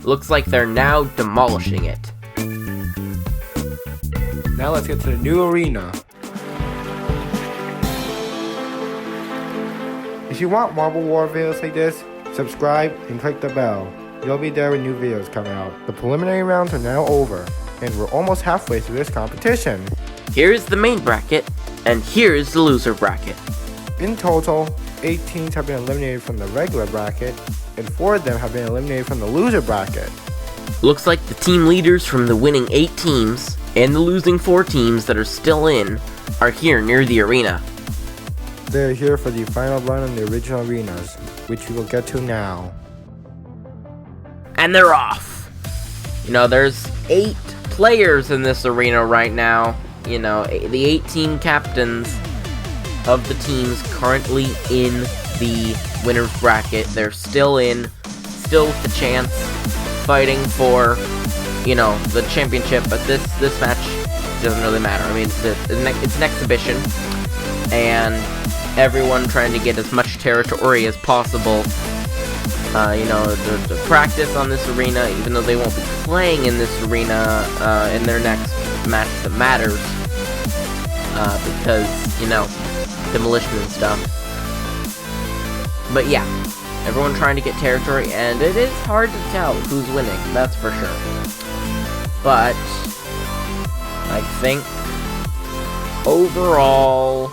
Looks like they're now demolishing it. Now let's get to the new arena. If you want Marble War videos like this, subscribe and click the bell. You'll be there when new videos come out. The preliminary rounds are now over, and we're almost halfway through this competition. Here's the main bracket, and here's the loser bracket. In total, 8 teams have been eliminated from the regular bracket, and 4 of them have been eliminated from the loser bracket. Looks like the team leaders from the winning 8 teams, and the losing 4 teams that are still in, are here near the arena. They're here for the final run on the original arenas, which we will get to now. And they're off! There's 8 players in this arena right now. The 8 team captains of the teams currently in the winner's bracket. They're still with the chance, fighting for, the championship, but this match doesn't really matter. I mean, it's an exhibition, and everyone trying to get as much territory as possible, to practice on this arena, even though they won't be playing in this arena in their next match that matters, because, demolition and stuff. But yeah, everyone trying to get territory, and it is hard to tell who's winning, that's for sure. But I think overall,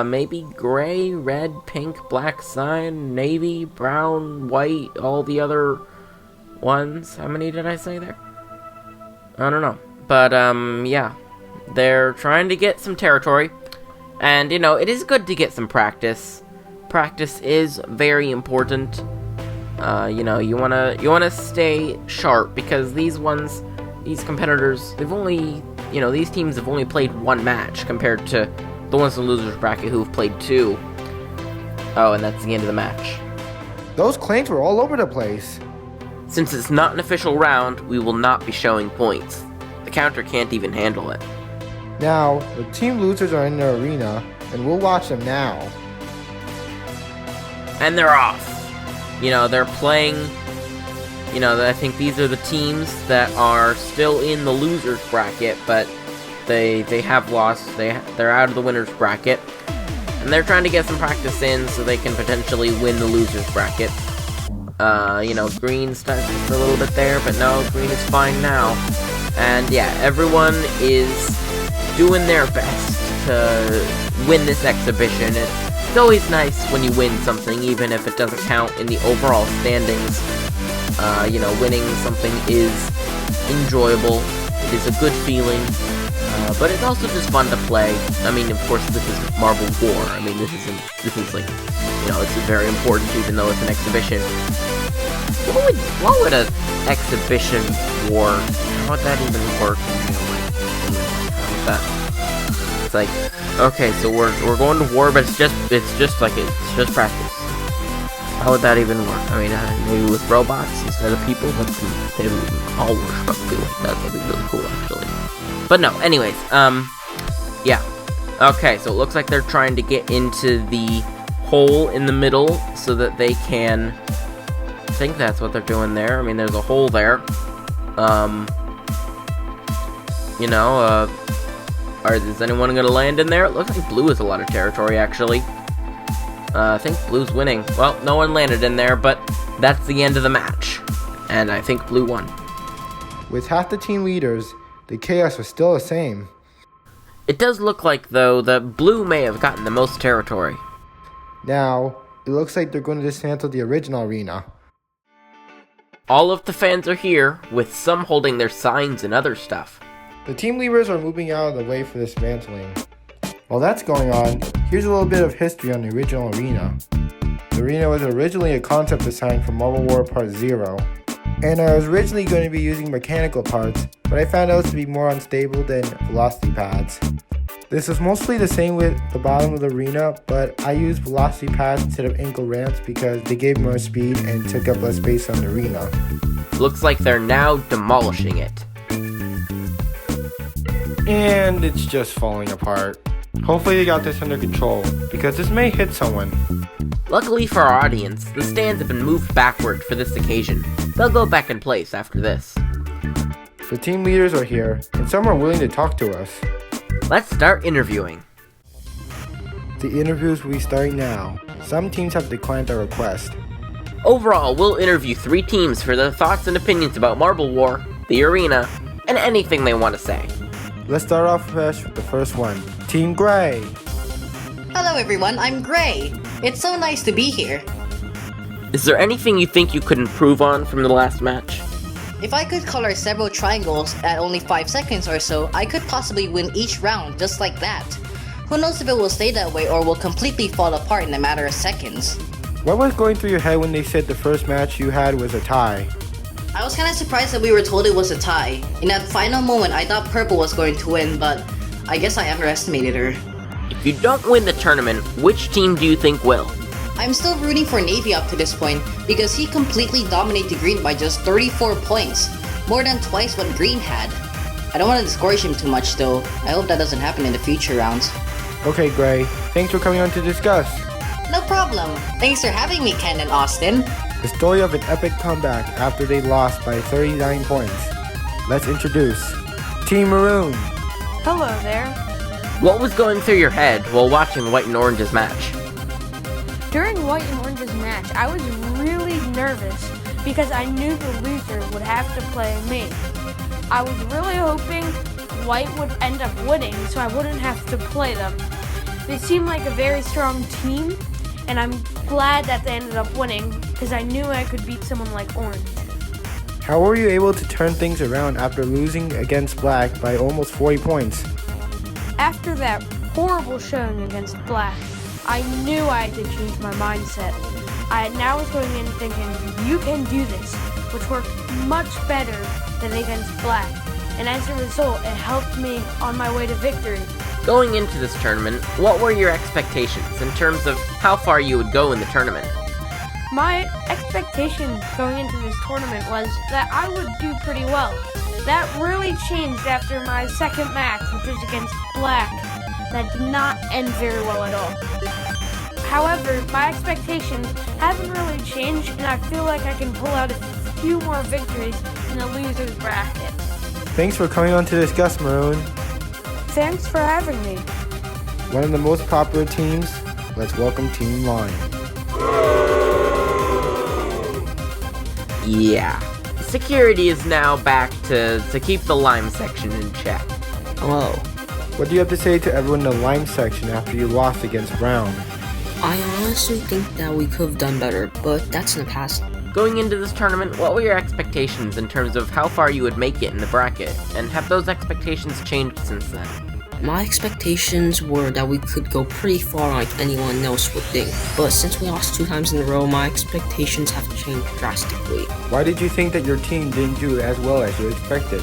maybe gray, red, pink, black, cyan, navy, brown, white, all the other ones. How many did I say there? I don't know. But, yeah. They're trying to get some territory. And, it is good to get some practice. Practice is very important. You wanna stay sharp, because these competitors, these teams have only played 1 match compared to the ones in the losers bracket who have played 2. Oh, and that's the end of the match. Those claims were all over the place. Since it's not an official round, we will not be showing points. The counter can't even handle it. Now, the team losers are in the arena, and we'll watch them now. And they're off. They're playing, I think these are the teams that are still in the losers bracket, but they have lost. They're out of the winners bracket, and they're trying to get some practice in so they can potentially win the losers bracket. Green stuck for a little bit there, but no, green is fine now. And yeah, everyone is doing their best to win this exhibition. It's always nice when you win something, even if it doesn't count in the overall standings. Winning something is enjoyable. It is a good feeling. But it's also just fun to play. I mean, of course, this is Marble War. I mean, this is like, this is very important, even though it's an exhibition. What would an exhibition war, how would that even work? How would that? It's like, okay, so we're going to war, but it's just practice. How would that even work? I mean, maybe with robots instead of people, but they would all work probably like that. That'd be really cool, actually. But no, anyways, yeah. Okay, so it looks like they're trying to get into the hole in the middle so that they can, I think that's what they're doing there. I mean, there's a hole there. Is anyone gonna land in there? It looks like blue has a lot of territory, actually. I think blue's winning. Well, no one landed in there, but that's the end of the match. And I think blue won. With half the team leaders, the chaos was still the same. It does look like, though, that blue may have gotten the most territory. Now, it looks like they're going to dismantle the original arena. All of the fans are here, with some holding their signs and other stuff. The team leaders are moving out of the way for dismantling. While that's going on, here's a little bit of history on the original arena. The arena was originally a concept design for Marble War Part 0, and I was originally going to be using mechanical parts, but I found out to be more unstable than velocity pads. This was mostly the same with the bottom of the arena, but I used velocity pads instead of ankle ramps because they gave more speed and took up less space on the arena. Looks like they're now demolishing it. And it's just falling apart. Hopefully they got this under control, because this may hit someone. Luckily for our audience, the stands have been moved backward for this occasion. They'll go back in place after this. The team leaders are here, and some are willing to talk to us. Let's start interviewing. The interviews will be starting now. Some teams have declined our request. Overall, we'll interview 3 teams for their thoughts and opinions about Marble War, the arena, and anything they want to say. Let's start off fresh with the first one. Team Gray. Hello everyone, I'm Gray. It's so nice to be here. Is there anything you think you could improve on from the last match? If I could color several triangles at only 5 seconds or so, I could possibly win each round just like that. Who knows if it will stay that way or will completely fall apart in a matter of seconds. What was going through your head when they said the first match you had was a tie? I was kinda surprised that we were told it was a tie. In that final moment, I thought purple was going to win, but I guess I underestimated her. If you don't win the tournament, which team do you think will? I'm still rooting for Navy up to this point because he completely dominated Green by just 34 points, more than twice what Green had. I don't want to discourage him too much though. I hope that doesn't happen in the future rounds. Okay, Gray. Thanks for coming on to discuss. No problem. Thanks for having me, Ken and Austin. The story of an epic comeback after they lost by 39 points. Let's introduce Team Maroon. Hello there. What was going through your head while watching White and Orange's match? During White and Orange's match, I was really nervous because I knew the loser would have to play me. I was really hoping White would end up winning so I wouldn't have to play them. They seemed like a very strong team, and I'm glad that they ended up winning because I knew I could beat someone like Orange. How were you able to turn things around after losing against Black by almost 40 points? After that horrible showing against Black, I knew I had to change my mindset. I now was going in thinking, you can do this, which worked much better than against Black. And as a result, it helped me on my way to victory. Going into this tournament, what were your expectations in terms of how far you would go in the tournament? My expectation going into this tournament was that I would do pretty well. That really changed after my second match, which was against Black. That did not end very well at all. However, my expectations haven't really changed, and I feel like I can pull out a few more victories in the loser's bracket. Thanks for coming on to discuss, Maroon. Thanks for having me. One of the most popular teams, let's welcome Team Lion. Yeah. Security is now back to keep the Lime section in check. Hello. What do you have to say to everyone in the Lime section after you lost against Brown? I honestly think that we could have done better, but that's in the past. Going into this tournament, what were your expectations in terms of how far you would make it in the bracket? And have those expectations changed since then? My expectations were that we could go pretty far like anyone else would think, but since we lost 2 times in a row, my expectations have changed drastically. Why did you think that your team didn't do as well as you expected?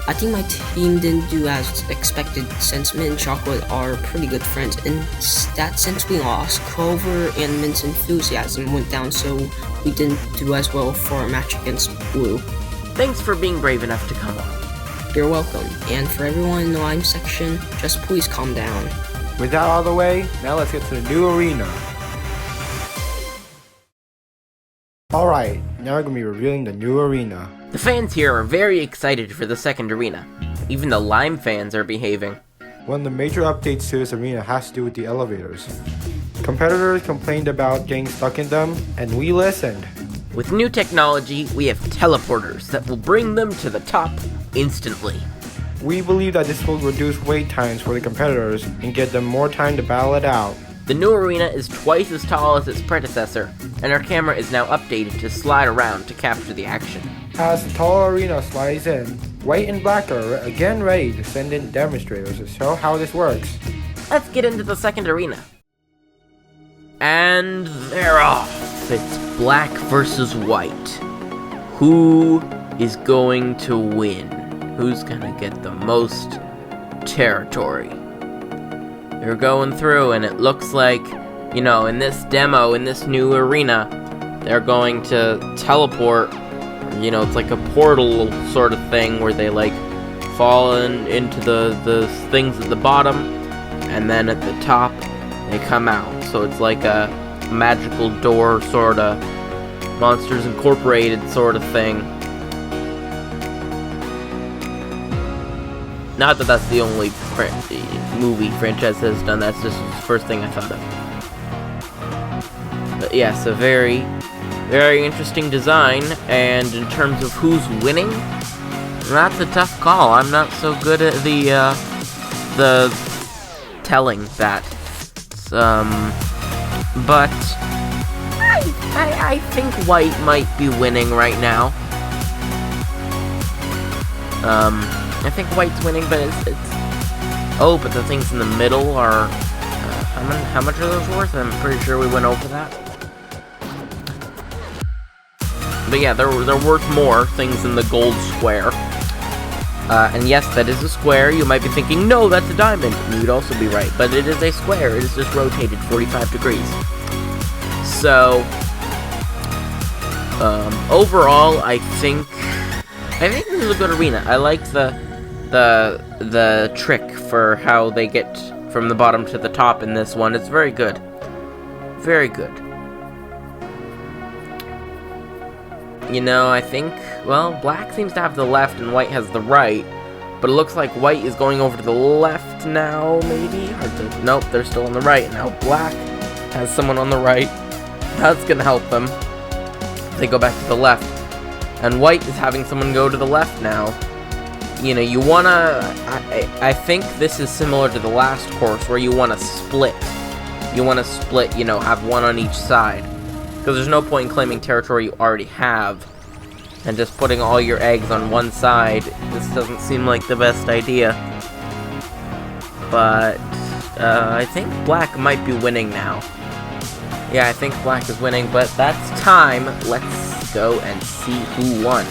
I think my team didn't do as expected since Mint and Chocolate are pretty good friends, and that since we lost, Clover and Mint's enthusiasm went down, so we didn't do as well for our match against Blue. Thanks for being brave enough to come on. You're welcome, and for everyone in the Lime section, just please calm down. With that out of the way, now let's get to the new arena. Alright, now we're going to be revealing the new arena. The fans here are very excited for the second arena. Even the Lime fans are behaving. One of the major updates to this arena has to do with the elevators. Competitors complained about getting stuck in them, and we listened. With new technology, we have teleporters that will bring them to the top instantly. We believe that this will reduce wait times for the competitors and give them more time to battle it out. The new arena is twice as tall as its predecessor, and our camera is now updated to slide around to capture the action. As the tall arena slides in, White and Black are again ready to send in demonstrators to show how this works. Let's get into the second arena. And they're off. It's Black versus White. Who is going to win? Who's gonna get the most territory? They're going through, and it looks like, in this demo, in this new arena, they're going to teleport. It's like a portal sort of thing where they fall into the things at the bottom, and then at the top, they come out. So it's like a magical door, sorta, Monsters Incorporated sort of thing. Not that that's the only movie franchise that has done that, it's just the first thing I thought of. But yeah, so very, very interesting design, and in terms of who's winning, that's a tough call. I'm not so good at the telling that. But I think white might be winning right now. I think white's winning, but it's oh, but the things in the middle are how much are those worth? I'm pretty sure we went over that. But yeah, they're worth more, things in the gold square. And yes, that is a square. You might be thinking, no, that's a diamond. And you'd also be right, but it is a square. It is just rotated 45 degrees. So, overall, I think this is a good arena. I like the trick for how they get from the bottom to the top in this one. It's very good. Very good. You know, I think, well, black seems to have the left and white has the right, but it looks like white is going over to the left now, maybe? Nope, they're still on the right. Now black has someone on the right. That's gonna help them. They go back to the left. And white is having someone go to the left now. You know, you wanna... I think this is similar to the last course, where you wanna split. You wanna split, you know, have one on each side. Because there's no point in claiming territory you already have, and just putting all your eggs on one side. This doesn't seem like the best idea. But, I think black might be winning now. Yeah, I think black is winning, but that's time. Let's go and see who won.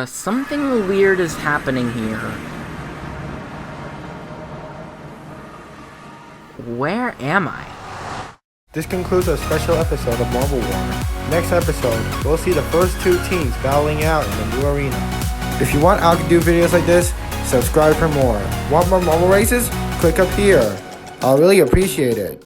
Something weird is happening here. Where am I? This concludes our special episode of Marble War. Next episode, we'll see the first two teams battling out in the new arena. If you want Algodoo videos like this, subscribe for more. Want more marble races? Click up here. I'll really appreciate it.